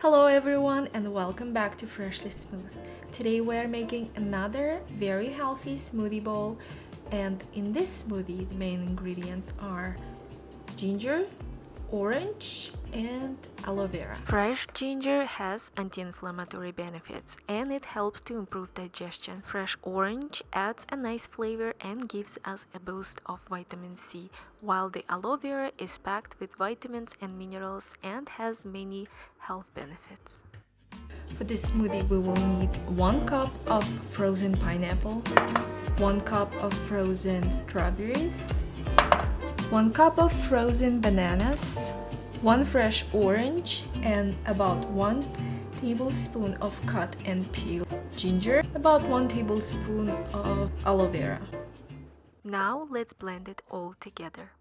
Hello everyone and welcome back to Freshly Smooth. Today we're making another very healthy smoothie bowl, and in this smoothie the main ingredients are ginger, orange and aloe vera. Fresh ginger has anti-inflammatory benefits and it helps to improve digestion. Fresh orange adds a nice flavor and gives us a boost of vitamin C, while the aloe vera is packed with vitamins and minerals and has many health benefits. For this smoothie we will need 1 cup of frozen pineapple, 1 cup of frozen strawberries, 1 cup of frozen bananas, 1 fresh orange, and about 1 tablespoon of cut and peel ginger, about 1 tablespoon of aloe vera. Now let's blend it all together.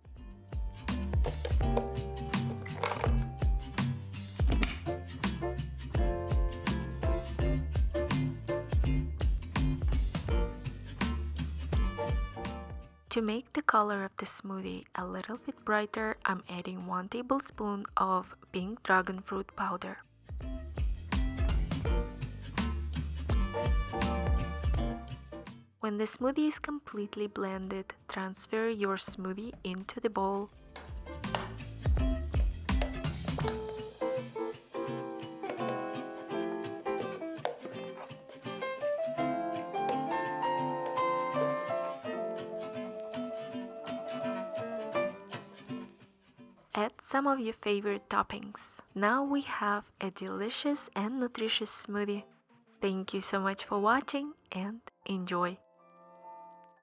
To make the color of the smoothie a little bit brighter, I'm adding 1 tablespoon of pink dragon fruit powder. When the smoothie is completely blended, transfer your smoothie into the bowl. Add some of your favorite toppings. Now we have a delicious and nutritious smoothie. Thank you so much for watching and enjoy!